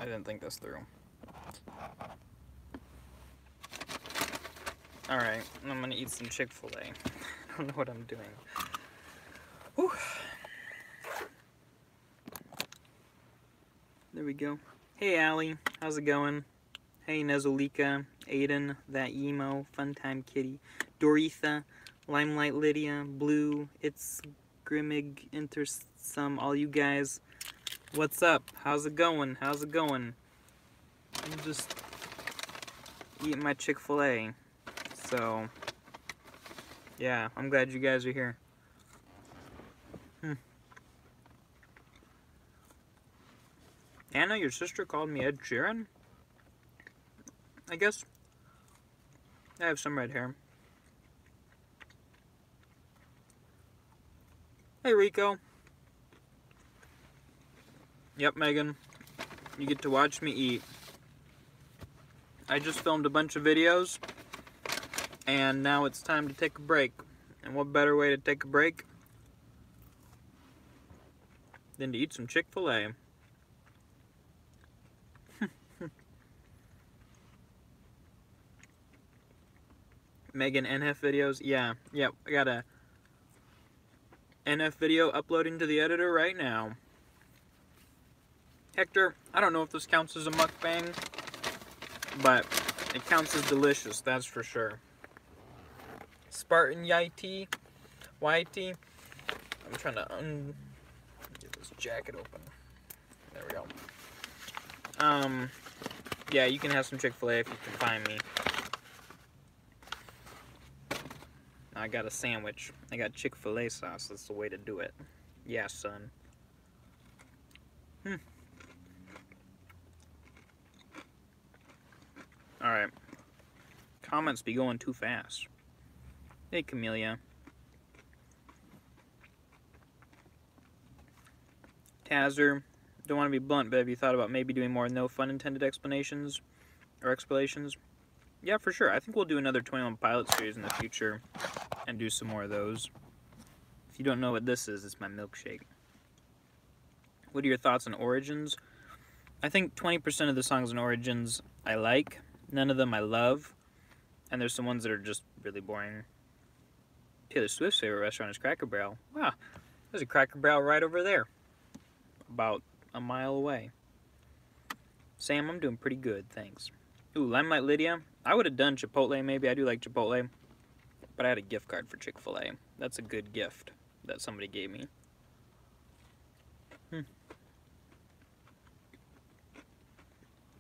I didn't think this through. Alright, I'm gonna eat some Chic Fil A. I don't know what I'm doing. Whew. There we go. Hey, Allie. How's it going? Hey, Nezolika, Aiden, that emo, Funtime Kitty, Doritha, Limelight Lydia, Blue, It's Grimmig, Intersum, all you guys. What's up? How's it going? How's it going? I'm just eating my Chic Fil A. So, yeah, I'm glad you guys are here. Anna, your sister called me Ed Sheeran? I guess I have some red hair. Hey, Rico. Yep, Megan. You get to watch me eat. I just filmed a bunch of videos, and now it's time to take a break. And what better way to take a break than to eat some Chic Fil A? Megan, NF videos? Yeah, I got a NF video uploading to the editor right now. Hector, I don't know if this counts as a mukbang, but it counts as delicious, that's for sure. Spartan YT, I'm trying to get this jacket open. There we go. Yeah, you can have some Chic Fil A if you can find me. I got a sandwich. I got Chic Fil A sauce. That's the way to do it. Yeah, son. Alright. Comments be going too fast. Hey, Camellia. Tazzer. Don't want to be blunt, but have you thought about maybe doing more no fun intended explanations or explanations? Yeah, for sure. I think we'll do another 21 Pilots series in the future and do some more of those. If you don't know what this is, it's my milkshake. What are your thoughts on Origins? I think 20% of the songs on Origins I like. None of them I love. And there's some ones that are just really boring. Taylor Swift's favorite restaurant is Cracker Barrel. Wow, there's a Cracker Barrel right over there. About a mile away. Sam, I'm doing pretty good, thanks. Ooh, Limelight Lydia. I would have done Chipotle maybe. I do like Chipotle. But I had a gift card for Chic Fil A. That's a good gift that somebody gave me.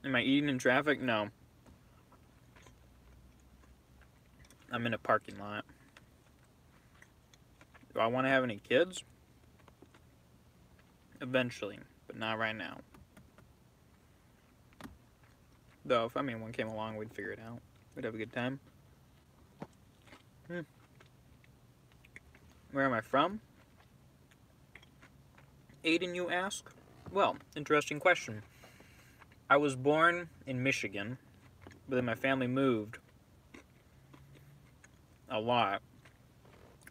Am I eating in traffic? No. I'm in a parking lot. Do I want to have any kids? Eventually, but not right now. Though, if one came along, we'd figure it out. We'd have a good time. Where am I from? Aiden, you ask? Well, interesting question. I was born in Michigan, but then my family moved a lot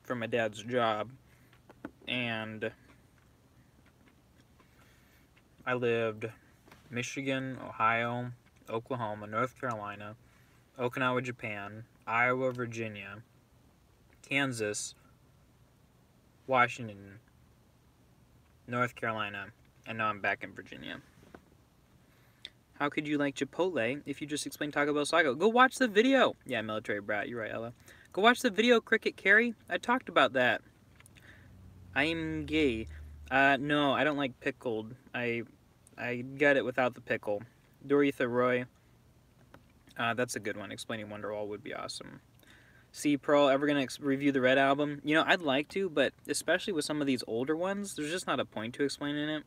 for my dad's job, and I lived Michigan, Ohio, Oklahoma, North Carolina, Okinawa, Japan, Iowa, Virginia, Kansas, Washington, North Carolina, and now I'm back in Virginia. How could you like Chipotle if you just explained Taco Bell Saga? Go watch the video! Yeah, military brat, you're right, Ella. Go watch the video, Cricket Carrie. I talked about that. I'm gay. No, I don't like pickled. I get it without the pickle. Doritha Roy. That's a good one. Explaining Wonderwall would be awesome. See, Pearl, ever gonna review the Red album? You know, I'd like to, but especially with some of these older ones, there's just not a point to explaining it.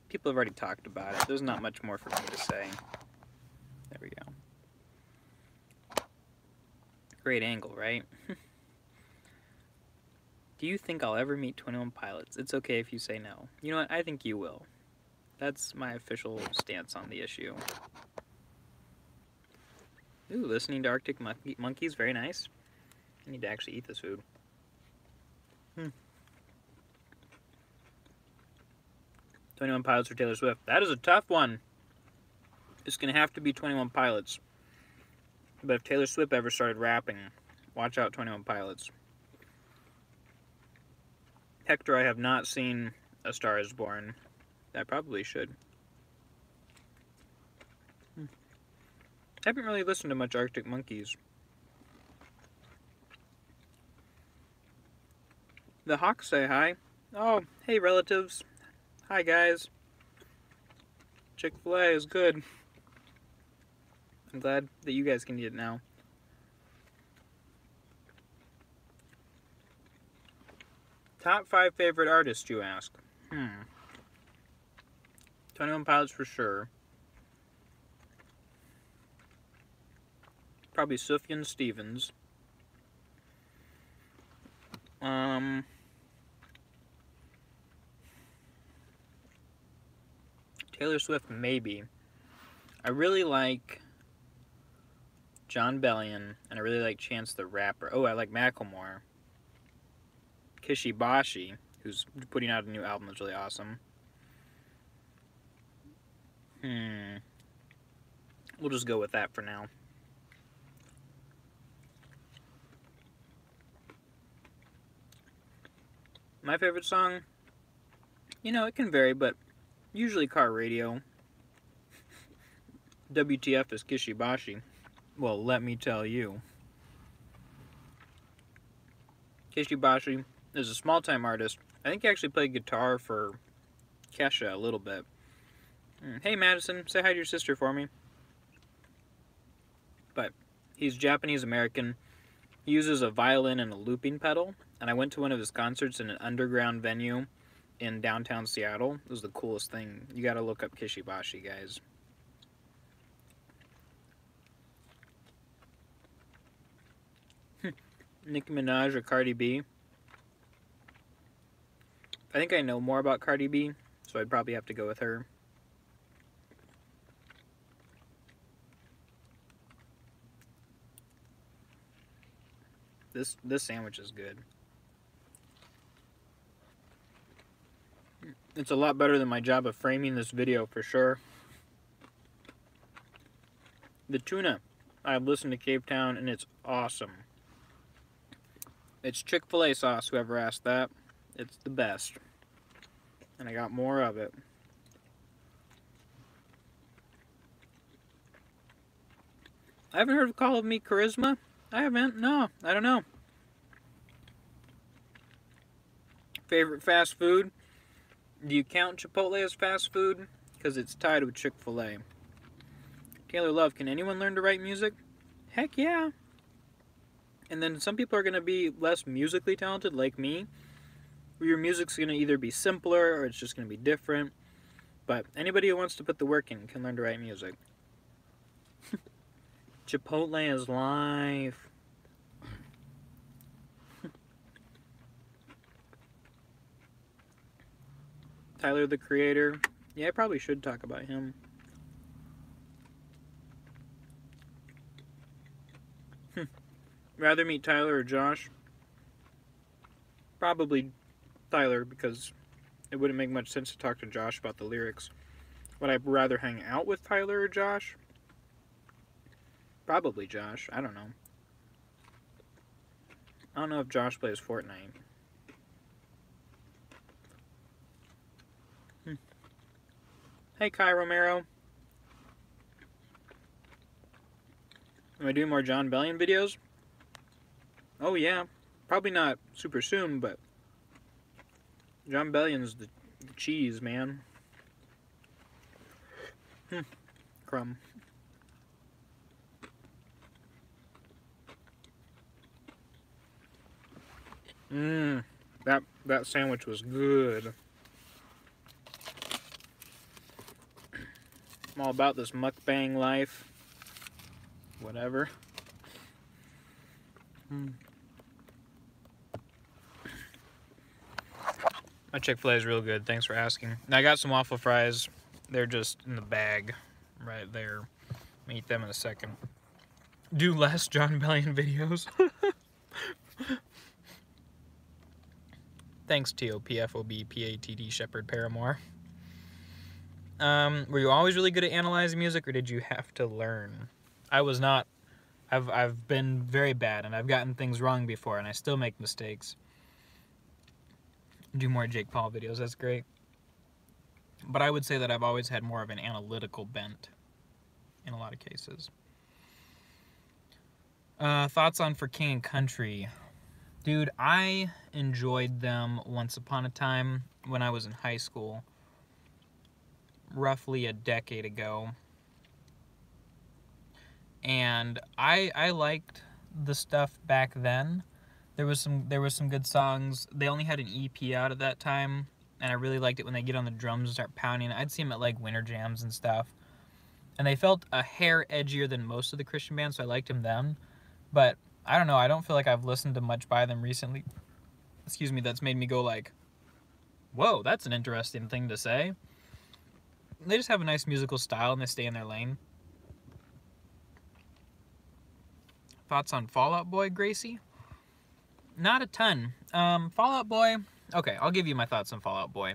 People have already talked about it. There's not much more for me to say. There we go. Great angle, right? Do you think I'll ever meet 21 Pilots? It's okay if you say no. You know what? I think you will. That's my official stance on the issue. Ooh, listening to Arctic Monkeys, very nice. I need to actually eat this food. 21 Pilots for Taylor Swift. That is a tough one. It's going to have to be 21 Pilots. But if Taylor Swift ever started rapping, watch out, 21 Pilots. Hector, I have not seen A Star Is Born. I probably should. I haven't really listened to much Arctic Monkeys. The Hawks say hi. Oh, hey relatives. Hi guys. Chic Fil A is good. I'm glad that you guys can eat it now. Top 5 favorite artists, you ask? 21 Pilots for sure. Probably Sufjan Stevens. Taylor Swift, maybe. I really like John Bellion, and I really like Chance the Rapper. Oh, I like Macklemore. Kishibashi, who's putting out a new album that's really awesome. We'll just go with that for now. My favorite song? You know, it can vary, but usually Car Radio. WTF is Kishibashi. Well, let me tell you. Kishibashi is a small-time artist. I think he actually played guitar for Kesha a little bit. Hey Madison, say hi to your sister for me. But he's Japanese-American. He uses a violin and a looping pedal. And I went to one of his concerts in an underground venue in downtown Seattle. It was the coolest thing. You gotta look up Kishibashi, guys. Nicki Minaj or Cardi B? I think I know more about Cardi B, so I'd probably have to go with her. This sandwich is good. It's a lot better than my job of framing this video for sure. The tuna. I've listened to Cape Town and it's awesome. It's Chic Fil A sauce, whoever asked that. It's the best. And I got more of it. I haven't heard of Call of Me Charisma. I haven't. No, I don't know. Favorite fast food? Do you count Chipotle as fast food? Because it's tied with Chick Fil A. Taylor Love, can anyone learn to write music? Heck yeah. And then some people are going to be less musically talented, like me. Where your music's going to either be simpler or it's just going to be different. But anybody who wants to put the work in can learn to write music. Chipotle is life. Tyler, the Creator. Yeah, I probably should talk about him. Rather meet Tyler or Josh? Probably Tyler, because it wouldn't make much sense to talk to Josh about the lyrics. Would I rather hang out with Tyler or Josh? Probably Josh. I don't know. I don't know if Josh plays Fortnite. Hey, Kai Romero. Am I doing more John Bellion videos? Oh, yeah. Probably not super soon, but John Bellion's the cheese, man. Crumb. That sandwich was good. I'm all about this mukbang life. Whatever. My Chick-fil-A is real good. Thanks for asking. And I got some waffle fries. They're just in the bag right there. I'll eat them in a second. Do less John Bellion videos. Thanks, TOPFOB PATD Shepherd Paramore. Were you always really good at analyzing music, or did you have to learn? I was not. I've been very bad, and I've gotten things wrong before, and I still make mistakes. Do more Jake Paul videos, that's great. But I would say that I've always had more of an analytical bent in a lot of cases. Thoughts on For King and Country. Dude, I enjoyed them once upon a time when I was in high school. Roughly a decade ago. And I liked the stuff back then. There was some good songs. They only had an EP out at that time, and I really liked it when they get on the drums and start pounding. I'd see them at like winter jams and stuff. And they felt a hair edgier than most of the Christian bands, so I liked them then. But I don't know, I don't feel like I've listened to much by them recently. Excuse me, that's made me go like, whoa, that's an interesting thing to say. They just have a nice musical style and they stay in their lane. Thoughts on Fall Out Boy, Gracie? Not a ton. Fall Out Boy, okay, I'll give you my thoughts on Fall Out Boy.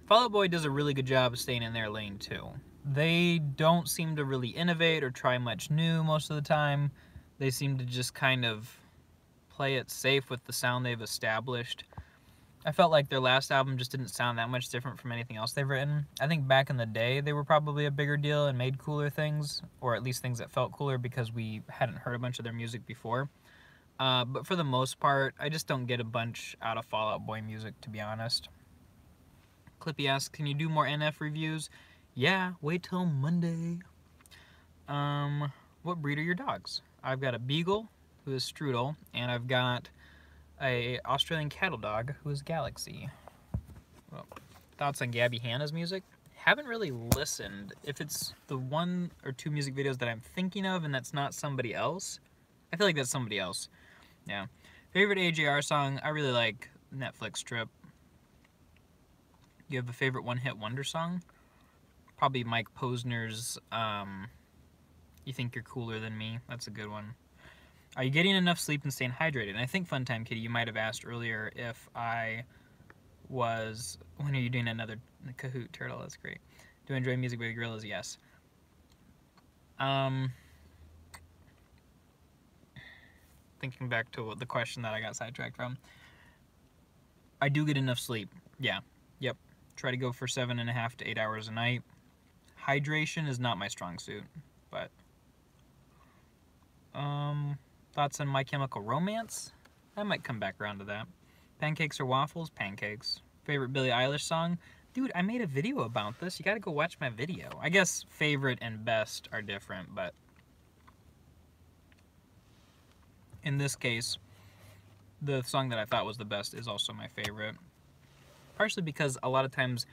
Fall Out Boy does a really good job of staying in their lane too. They don't seem to really innovate or try much new most of the time. They seem to just kind of play it safe with the sound they've established. I felt like their last album just didn't sound that much different from anything else they've written. I think back in the day they were probably a bigger deal and made cooler things, or at least things that felt cooler because we hadn't heard a bunch of their music before. But for the most part, I just don't get a bunch out of Fall Out Boy music, to be honest. Clippy asks, can you do more NF reviews? Yeah, wait till Monday. What breed are your dogs? I've got a Beagle, who is Strudel, and I've got a Australian cattle dog, who is Galaxy. Well, thoughts on Gabby Hanna's music? Haven't really listened. If it's the 1 or 2 music videos that I'm thinking of and that's not somebody else, I feel like that's somebody else. Yeah. Favorite AJR song? I really like Netflix Trip. You have a favorite one-hit wonder song? Probably Mike Posner's You Think You're Cooler Than Me. That's a good one. Are you getting enough sleep and staying hydrated? And I think Funtime Kitty, you might have asked earlier if I was... When are you doing another Kahoot Turtle? That's great. Do I enjoy music with gorillas? Yes. Thinking back to the question that I got sidetracked from. I do get enough sleep. Yeah. Yep. Try to go for 7.5 to 8 hours a night. Hydration is not my strong suit, but thoughts on My Chemical Romance? I might come back around to that. Pancakes or waffles? Pancakes. Favorite Billie Eilish song? Dude, I made a video about this. You gotta go watch my video. I guess favorite and best are different, but in this case, the song that I thought was the best is also my favorite. Partially because a lot of times,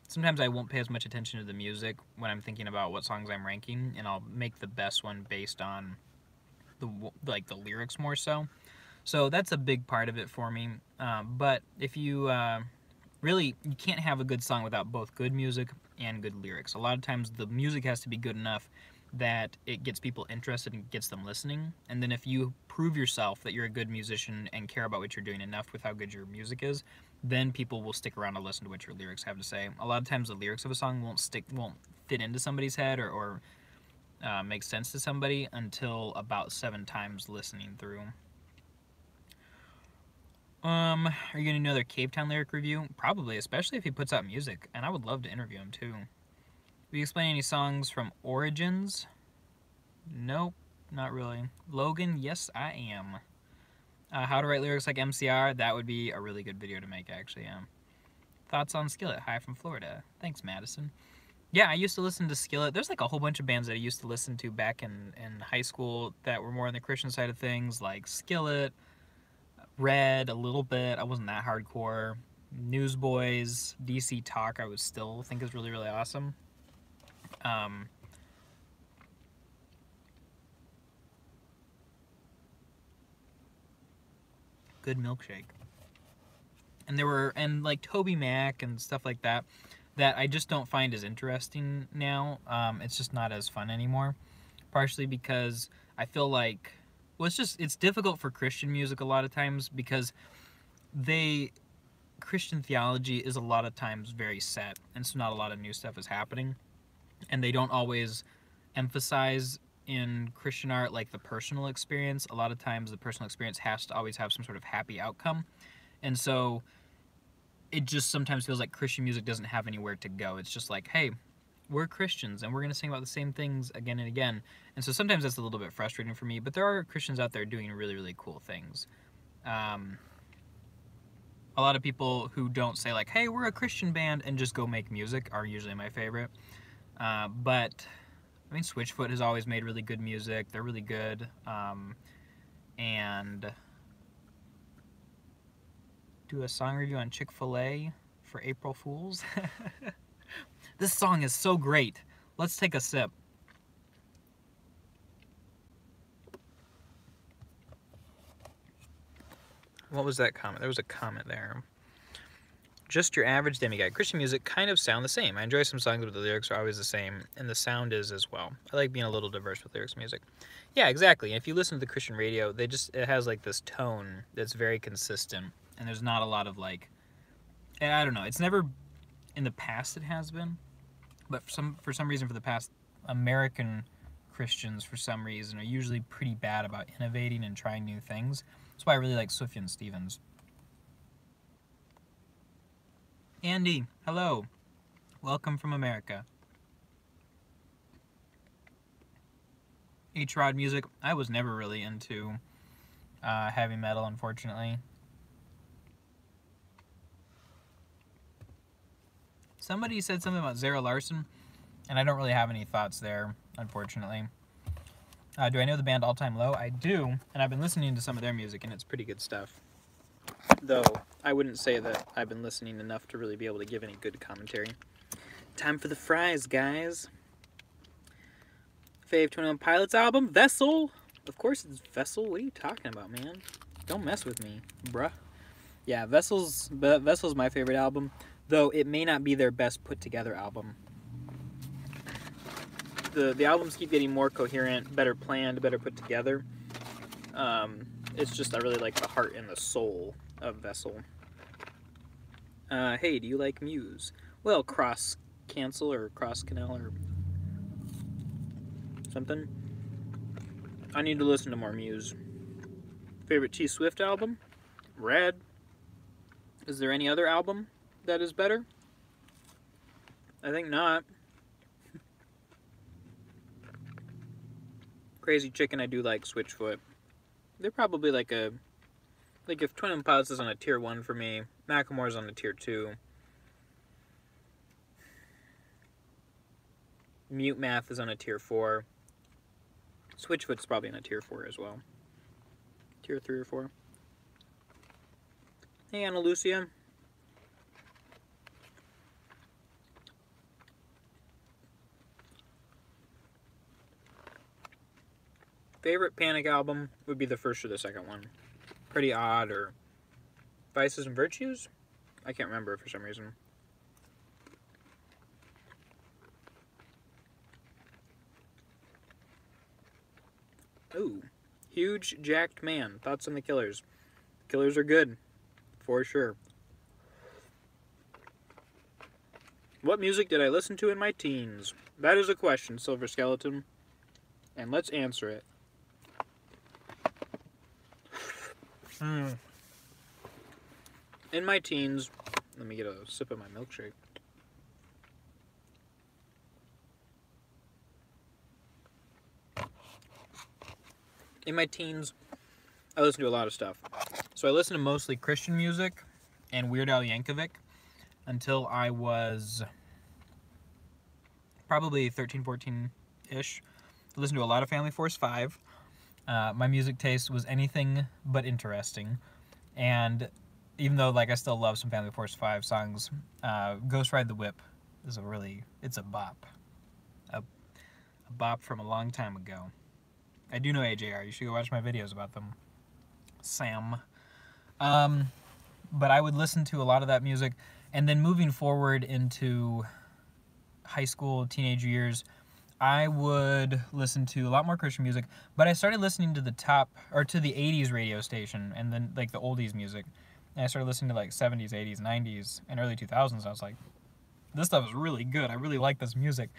sometimes I won't pay as much attention to the music when I'm thinking about what songs I'm ranking, and I'll make the best one based on the lyrics more so. So that's a big part of it for me. But if you really, you can't have a good song without both good music and good lyrics. A lot of times the music has to be good enough that it gets people interested and gets them listening. And then if you prove yourself that you're a good musician and care about what you're doing enough with how good your music is, then people will stick around to listen to what your lyrics have to say. A lot of times the lyrics of a song won't fit into somebody's head or make sense to somebody until about 7 times listening through. Are you gonna do another Cape Town lyric review? Probably, especially if he puts out music, and I would love to interview him too. Will you explain any songs from Origins? Nope, not really. Logan, yes I am. How to write lyrics like MCR, that would be a really good video to make, actually, yeah. Thoughts on Skillet? Hi from Florida. Thanks, Madison. Yeah, I used to listen to Skillet. There's like a whole bunch of bands that I used to listen to back in high school that were more on the Christian side of things, like Skillet, Red, a little bit. I wasn't that hardcore. Newsboys, DC Talk, I would still think is really, really awesome. Good milkshake. And like Toby Mac and stuff like that I just don't find as interesting now. It's just not as fun anymore. Partially because I feel like, well, it's difficult for Christian music a lot of times because they Christian theology is a lot of times very set, and so not a lot of new stuff is happening. And they don't always emphasize in Christian art like the personal experience. A lot of times the personal experience has to always have some sort of happy outcome. And so it just sometimes feels like Christian music doesn't have anywhere to go. It's just like, hey, we're Christians and we're going to sing about the same things again and again. And so sometimes that's a little bit frustrating for me, but there are Christians out there doing really, really cool things. A lot of people who don't say like, hey, we're a Christian band and just go make music are usually my favorite. But I mean, Switchfoot has always made really good music. They're really good. And do a song review on Chic Fil A for April Fools. This song is so great. Let's take a sip. What was that comment? There was a comment there. Just your average demiguy. Christian music kind of sound the same. I enjoy some songs, but the lyrics are always the same, and the sound is as well. I like being a little diverse with lyrics and music. Yeah, exactly. If you listen to the Christian radio, it has like this tone that's very consistent, and there's not a lot of like, I don't know. It's never, in the past it has been, but for some reason for the past, American Christians for some reason are usually pretty bad about innovating and trying new things. That's why I really like Sufjan Stevens. Andy, hello. Welcome from America. H-Rod music. I was never really into heavy metal, unfortunately. Somebody said something about Zara Larsson, and I don't really have any thoughts there, unfortunately. Do I know the band All Time Low? I do, and I've been listening to some of their music, and it's pretty good stuff. Though, I wouldn't say that I've been listening enough to really be able to give any good commentary. Time for the fries, guys. Fave 21 Pilots album, Vessel. Of course it's Vessel. What are you talking about, man? Don't mess with me, bruh. Yeah, Vessel's my favorite album, though it may not be their best put together album. The albums keep getting more coherent, better planned, better put together. It's just I really like the heart and the soul of Vessel. Hey, do you like Muse? Well, Cross Cancel or Cross Canal or something. I need to listen to more Muse. Favorite T Swift album? Red. Is there any other album that is better? I think not. Crazy Chicken, I do like Switchfoot. They're probably like a... Like if 21 Pilots is on a tier 1 for me, Macklemore's on a tier 2. Mute Math is on a tier 4. Switchfoot's probably on a tier 4 as well. Tier 3 or 4. Hey, Anna Lucia. Favorite Panic album would be the first or the second one. Pretty Odd or Vices and Virtues? I can't remember for some reason. Ooh. Huge Jacked Man. Thoughts on the Killers? Killers are good. For sure. What music did I listen to in my teens? That is a question, Silver Skeleton. And let's answer it. In my teens, let me get a sip of my milkshake. In my teens, I listened to a lot of stuff. So I listened to mostly Christian music and Weird Al Yankovic until I was probably 13, 14-ish. I listened to a lot of Family Force 5. My music taste was anything but interesting. And even though like I still love some Family Force 5 songs, Ghost Ride the Whip is it's a bop. A bop from a long time ago. I do know AJR. You should go watch my videos about them. Sam. But I would listen to a lot of that music. And then moving forward into high school, teenage years, I would listen to a lot more Christian music. But I started listening to the 80s radio station and then like the oldies music. And I started listening to like 70s, 80s, 90s, and early 2000s. I was like, this stuff is really good. I really like this music.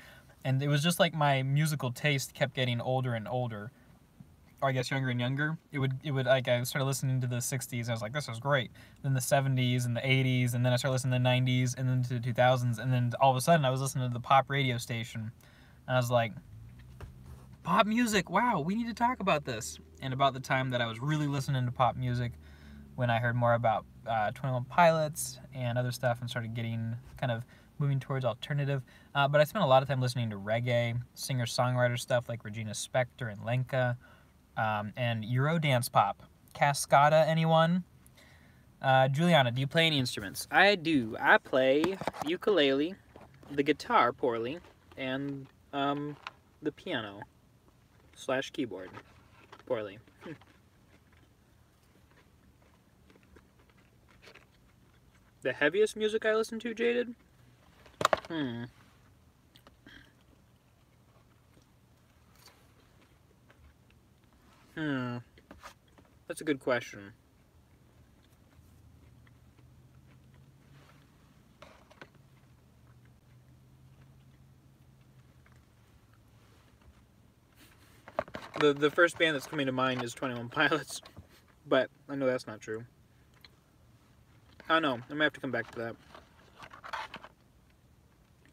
And it was just like my musical taste kept getting older and older. Or I guess younger and younger. It would like I started listening to the 60s. And I was like, this is great. Then the 70s and the 80s, and then I started listening to the 90s, and then to the 2000s, and then all of a sudden I was listening to the pop radio station. And I was like, pop music, wow, we need to talk about this. And about the time that I was really listening to pop music, when I heard more about 21 Pilots and other stuff and started getting kind of moving towards alternative. But I spent a lot of time listening to reggae, singer-songwriter stuff like Regina Spektor and Lenka, and Eurodance pop. Cascada, anyone? Juliana, do you play any instruments? I do. I play ukulele, the guitar poorly, and the piano / keyboard poorly. The heaviest music I listen to, Jaded? That's a good question. The first band that's coming to mind is 21 Pilots, but I know that's not true. Oh no, I'm gonna have to come back to that.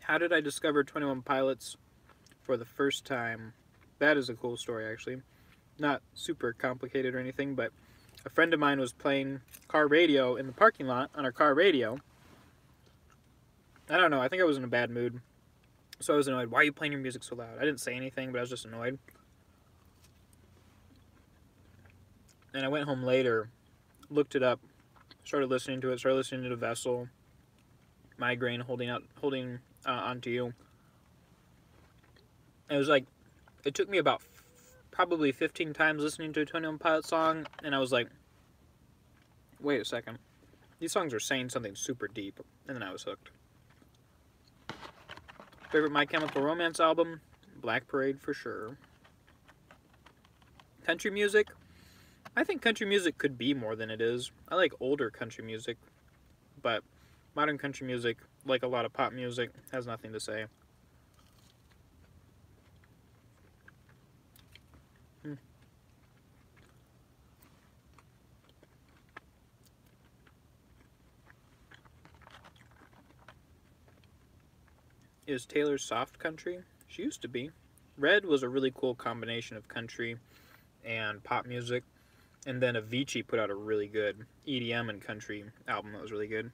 How did I discover 21 Pilots for the first time? That is a cool story, actually. Not super complicated or anything, but a friend of mine was playing car radio in the parking lot on our car radio. I don't know, I think I was in a bad mood. So I was annoyed. Why are you playing your music so loud? I didn't say anything, but I was just annoyed. And I went home later, looked it up, started listening to it, started listening to Vessel, Migraine, holding onto you. It was like, it took me about probably 15 times listening to a 21 Pilots song, and I was like, wait a second. These songs are saying something super deep, and then I was hooked. Favorite My Chemical Romance album? Black Parade for sure. Country music? I think country music could be more than it is. I like older country music, but modern country music, like a lot of pop music, has nothing to say. Is Taylor soft country? She used to be. Red was a really cool combination of country and pop music. And then Avicii put out a really good EDM and country album that was really good.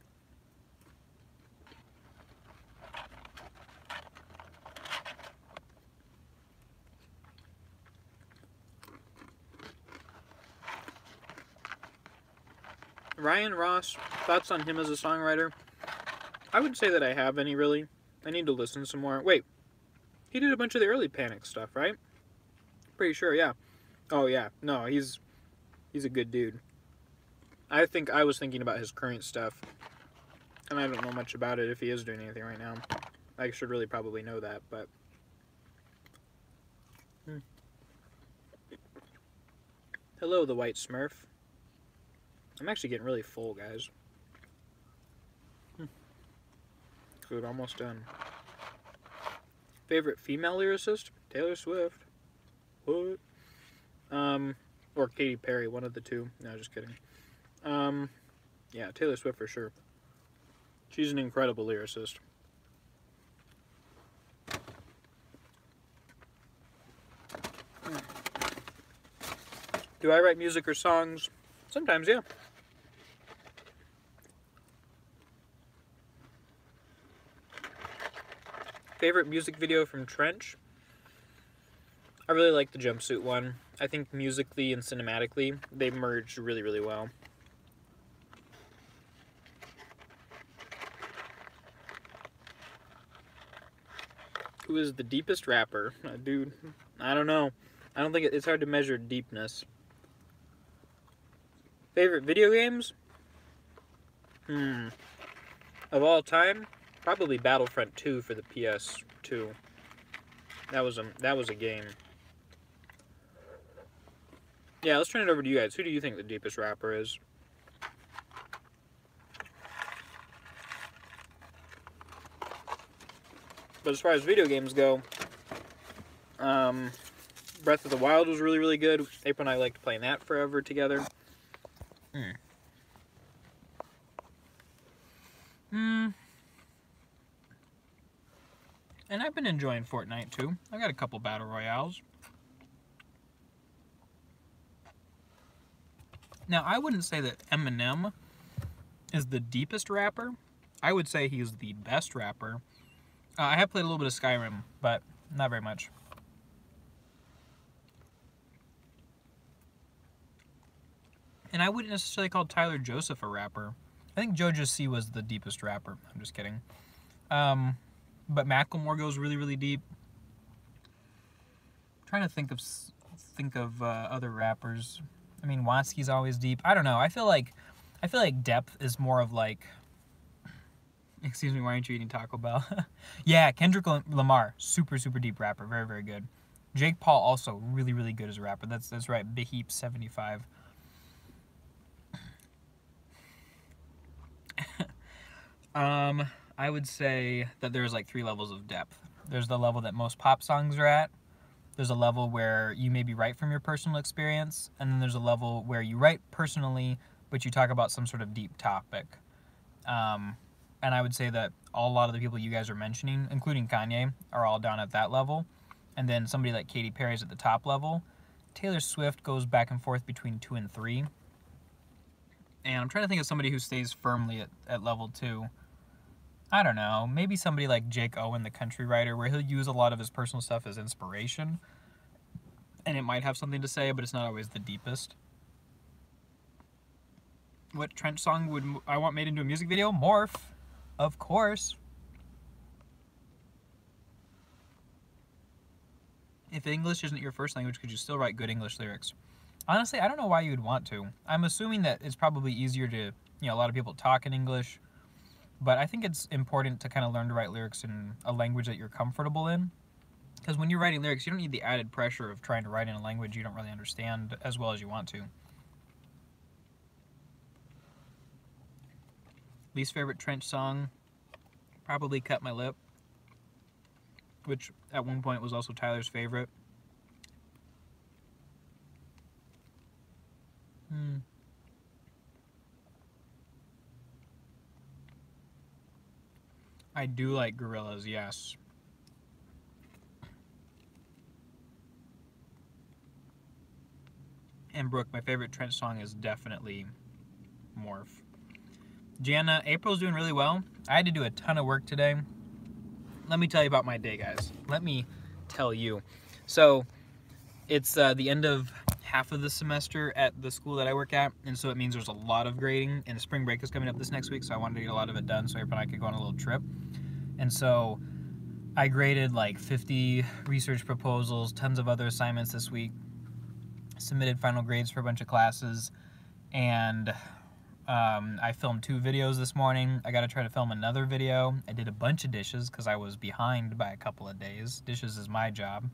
Ryan Ross, thoughts on him as a songwriter? I would say that I have any, really. I need to listen some more. Wait, he did a bunch of the early Panic stuff, right? Pretty sure, yeah. Oh, yeah. No, he's a good dude. I think I was thinking about his current stuff, and I don't know much about it if he is doing anything right now. I should really probably know that, but... Hello, the White Smurf. I'm actually getting really full, guys. Food almost done. Favorite female lyricist? Taylor Swift. What? Or Katy Perry, one of the two. No, just kidding. Yeah, Taylor Swift for sure. She's an incredible lyricist. Do I write music or songs? Sometimes, yeah. Favorite music video from Trench? I really like the jumpsuit one. I think musically and cinematically, they merged really, really well. Who is the deepest rapper? Dude, I don't know. I don't think it's hard to measure deepness. Favorite video games? Of all time? Probably Battlefront 2 for the PS2. That was a game. Yeah, let's turn it over to you guys. Who do you think the deepest rapper is? But as far as video games go, Breath of the Wild was really, really good. April and I liked playing that forever together. And I've been enjoying Fortnite too. I got a couple battle royales. Now, I wouldn't say that Eminem is the deepest rapper. I would say he's the best rapper. I have played a little bit of Skyrim, but not very much. And I wouldn't necessarily call Tyler Joseph a rapper. I think JoJo C was the deepest rapper. I'm just kidding. But Macklemore goes really, really deep. I'm trying to think of other rappers. I mean, Watsky's always deep. I don't know. I feel like depth is more of like. Excuse me, why aren't you eating Taco Bell? Yeah, Kendrick Lamar, super, super deep rapper, very, very good. Jake Paul also really, really good as a rapper. That's right. Big Heap 75. I would say that there's like 3 levels of depth. There's the level that most pop songs are at. There's a level where you maybe write from your personal experience, and then there's a level where you write personally, but you talk about some sort of deep topic. And I would say that a lot of the people you guys are mentioning, including Kanye, are all down at that level. And then somebody like Katy Perry's at the top level. Taylor Swift goes back and forth between 2 and 3. And I'm trying to think of somebody who stays firmly at level 2. I don't know, maybe somebody like Jake Owen, the country writer, where he'll use a lot of his personal stuff as inspiration. And it might have something to say, but it's not always the deepest. What Trench song would I want made into a music video? Morph. Of course. If English isn't your first language, could you still write good English lyrics? Honestly, I don't know why you would want to. I'm assuming that it's probably easier to, a lot of people talk in English. But I think it's important to kind of learn to write lyrics in a language that you're comfortable in. Because when you're writing lyrics, you don't need the added pressure of trying to write in a language you don't really understand as well as you want to. Least favorite Trench song? Probably Cut My Lip. Which at one point was also Tyler's favorite. I do like Gorillaz, yes. And Brooke, my favorite Trench song is definitely Morph. Jana, April's doing really well. I had to do a ton of work today. Let me tell you about my day, guys. Let me tell you. So, it's the end of half of the semester at the school that I work at, and so it means there's a lot of grading, and spring break is coming up this next week, so I wanted to get a lot of it done so April and I could go on a little trip. And so I graded like 50 research proposals, tons of other assignments this week, submitted final grades for a bunch of classes, and I filmed 2 videos this morning. I got to try to film another video. I did a bunch of dishes because I was behind by a couple of days. Dishes is my job.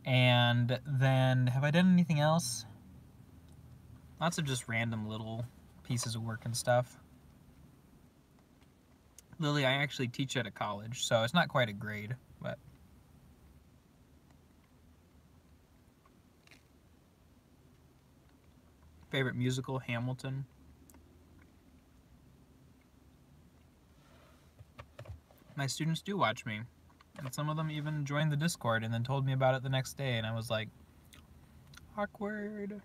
And then, have I done anything else? Lots of just random little pieces of work and stuff. Lily, I actually teach at a college, so it's not quite a grade, but... Favorite musical, Hamilton. My students do watch me, and some of them even joined the Discord and then told me about it the next day, and I was like, awkward.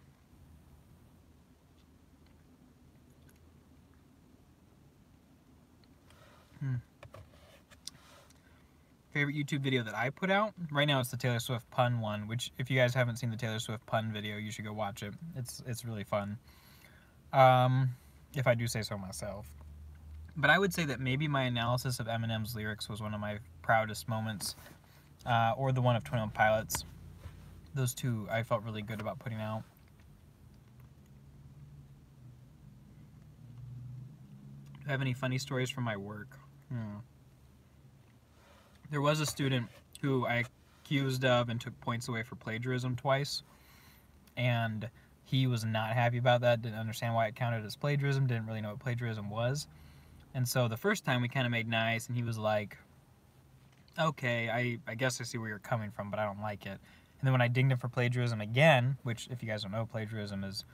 Favorite YouTube video that I put out? Right now it's the Taylor Swift pun one, which if you guys haven't seen the Taylor Swift pun video, you should go watch it. It's really fun. If I do say so myself. But I would say that maybe my analysis of Eminem's lyrics was one of my proudest moments, or the one of 21 Pilots. Those 2 I felt really good about putting out. Do I have any funny stories from my work? There was a student who I accused of and took points away for plagiarism twice, and he was not happy about that, didn't understand why it counted as plagiarism, didn't really know what plagiarism was. And so the first time we kind of made nice, and he was like, okay, I guess I see where you're coming from, but I don't like it. And then when I dinged him for plagiarism again, which if you guys don't know, plagiarism is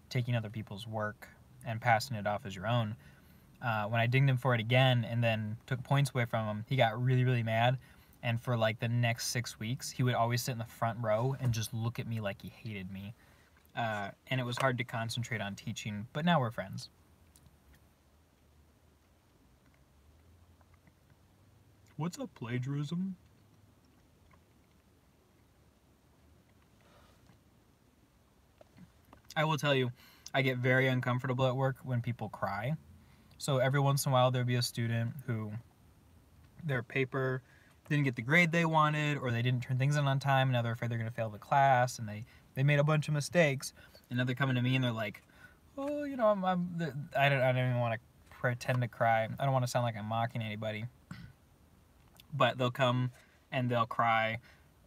taking other people's work and passing it off as your own. When I dinged him for it again and then took points away from him, he got really, really mad. And for like the next 6 weeks, he would always sit in the front row and just look at me like he hated me. And it was hard to concentrate on teaching, but now we're friends. What's up, plagiarism? I will tell you, I get very uncomfortable at work when people cry. So every once in a while, there'll be a student who their paper didn't get the grade they wanted, or they didn't turn things in on time, and now they're afraid they're going to fail the class, and they made a bunch of mistakes, and now they're coming to me and they're like, oh, you know, I don't even want to pretend to cry. I don't want to sound like I'm mocking anybody, but they'll come and they'll cry,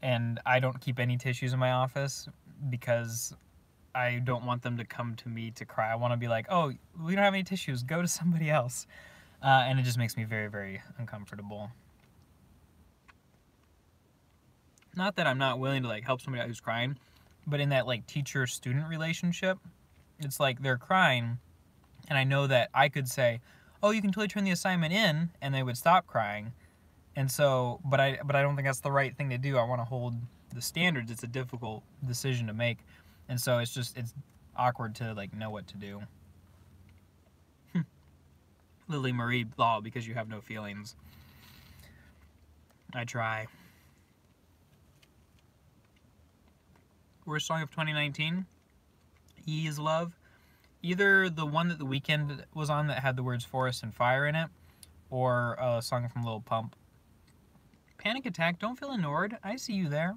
and I don't keep any tissues in my office because I don't want them to come to me to cry. I want to be like, oh, we don't have any tissues, go to somebody else. And it just makes me very, very uncomfortable. Not that I'm not willing to like help somebody out who's crying, but in that like teacher-student relationship, it's like they're crying, and I know that I could say, oh, you can totally turn the assignment in, and they would stop crying. And so, but I don't think that's the right thing to do. I want to hold the standards. It's a difficult decision to make. And so it's awkward to like know what to do. Lily Marie Law, because you have no feelings. I try. Worst song of 2019? E is Love. Either the one that The Weeknd was on that had the words Forest and Fire in it, or a song from Lil Pump. Panic Attack, Don't Feel Ignored. I see you there.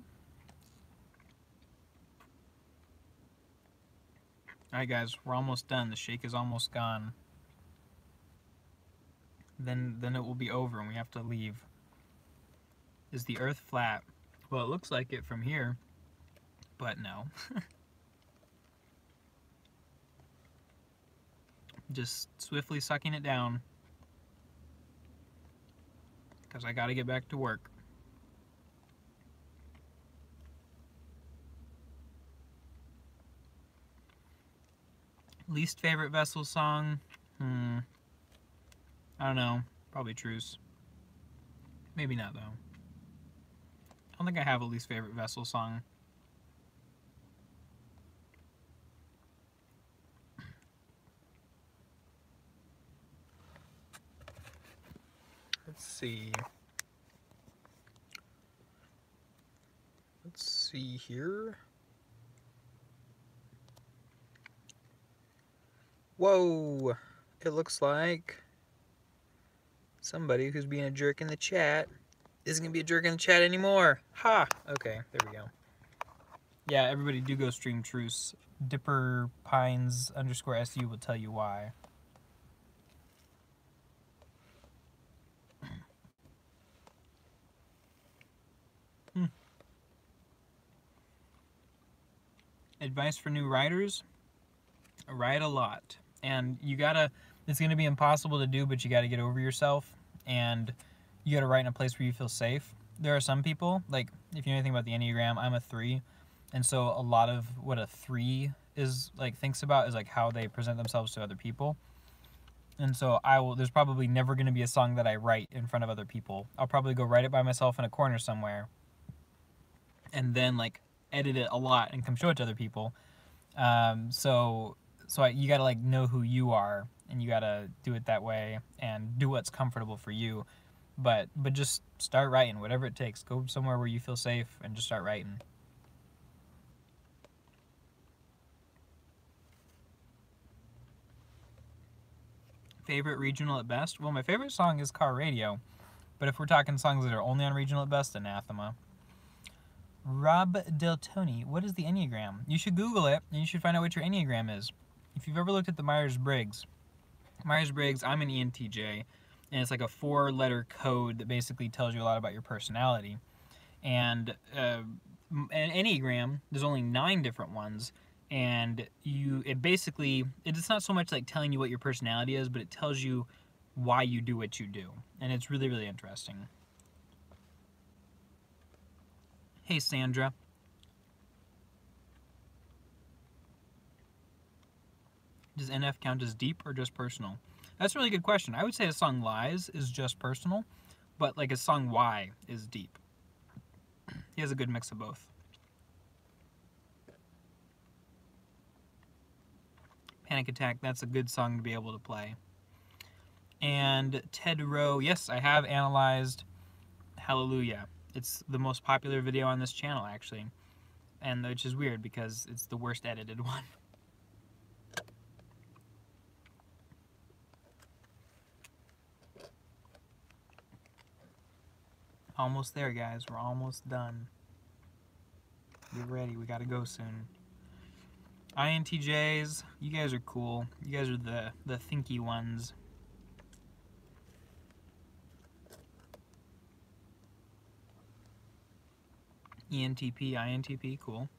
Alright guys, we're almost done. The shake is almost gone. Then it will be over and we have to leave. Is the earth flat? Well, it looks like it from here, but no. Just swiftly sucking it down, because I gotta get back to work. Least favorite Vessel song? I don't know. Probably Truce. Maybe not, though. I don't think I have a least favorite Vessel song. Let's see. Let's see here. Whoa! It looks like somebody who's being a jerk in the chat isn't gonna be a jerk in the chat anymore. Ha! Okay, there we go. Yeah, everybody do go stream Truce. Dipper Pines _SU will tell you why. Advice for new writers: write a lot. And you gotta, it's gonna be impossible to do, but you gotta get over yourself, and you gotta write in a place where you feel safe. There are some people, like, if you know anything about the Enneagram, I'm a 3, and so a lot of what a 3 is, like, thinks about is, like, how they present themselves to other people. And so there's probably never gonna be a song that I write in front of other people. I'll probably go write it by myself in a corner somewhere, and then, like, edit it a lot and come show it to other people. You gotta like know who you are, and you gotta do it that way and do what's comfortable for you. But just start writing, whatever it takes. Go somewhere where you feel safe and just start writing. Favorite regional at best? Well, my favorite song is Car Radio, but if we're talking songs that are only on regional at best, Anathema. Rob Del Tony, what is the Enneagram? You should Google it, and you should find out what your Enneagram is. If you've ever looked at the Myers-Briggs, I'm an ENTJ, and it's like a 4-letter code that basically tells you a lot about your personality. And an Enneagram, there's only 9 different ones, and it's not so much like telling you what your personality is, but it tells you why you do what you do. And it's really, really interesting. Hey, Sandra. Does NF count as deep or just personal? That's a really good question. I would say a song Lies is just personal, but like a song Why is deep. He has a good mix of both. Panic Attack, that's a good song to be able to play. And Ted Rowe, yes, I have analyzed Hallelujah. It's the most popular video on this channel, actually. And which is weird because it's the worst edited one. Almost there, guys. We're almost done. Get ready. We gotta go soon. INTJs, you guys are cool. You guys are the thinky ones. ENTP, INTP, cool.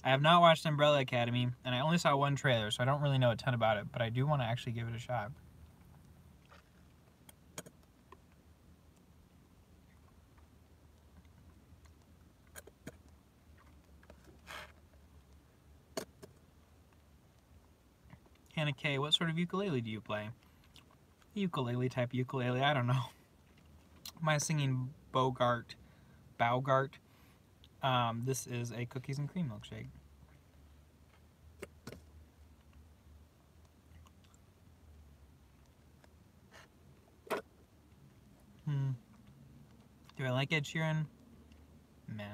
I have not watched Umbrella Academy, and I only saw one trailer, so I don't really know a ton about it, but I do want to actually give it a shot. Hannah K, what sort of ukulele do you play? Ukulele type ukulele, I don't know. Am I singing Bogart? This is a cookies and cream milkshake. Do I like Ed Sheeran? Meh.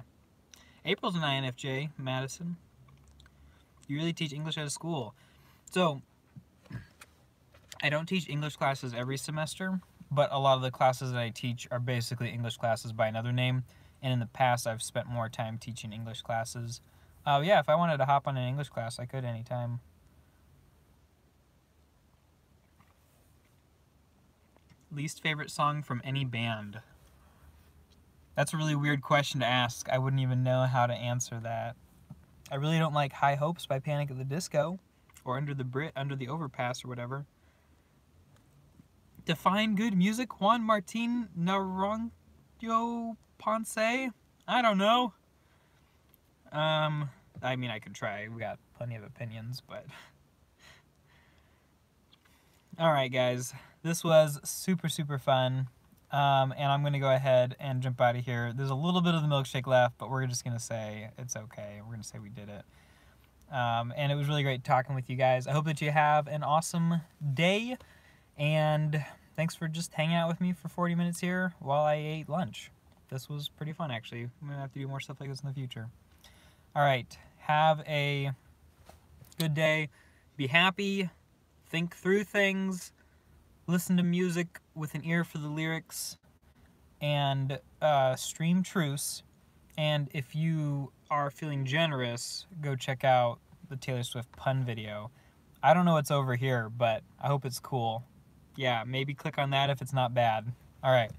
April's an INFJ, Madison. You really teach English at a school. So, I don't teach English classes every semester, but a lot of the classes that I teach are basically English classes by another name. And in the past, I've spent more time teaching English classes. Yeah, if I wanted to hop on an English class, I could anytime. Least favorite song from any band? That's a really weird question to ask. I wouldn't even know how to answer that. I really don't like High Hopes by Panic at the Disco, or Under the Overpass or whatever. Define good music, Juan Martin Naranjo Ponce? I don't know. I mean, I could try. We got plenty of opinions, but... Alright, guys. This was super, super fun. And I'm going to go ahead and jump out of here. There's a little bit of the milkshake left, but we're just going to say it's okay. We're going to say we did it. And it was really great talking with you guys. I hope that you have an awesome day. And thanks for just hanging out with me for 40 minutes here while I ate lunch. This was pretty fun, actually. I'm going to have to do more stuff like this in the future. Alright, have a good day. Be happy. Think through things. Listen to music with an ear for the lyrics. And stream truce. And if you are feeling generous, go check out the Taylor Swift pun video. I don't know what's over here, but I hope it's cool. Yeah, maybe click on that if it's not bad. Alright.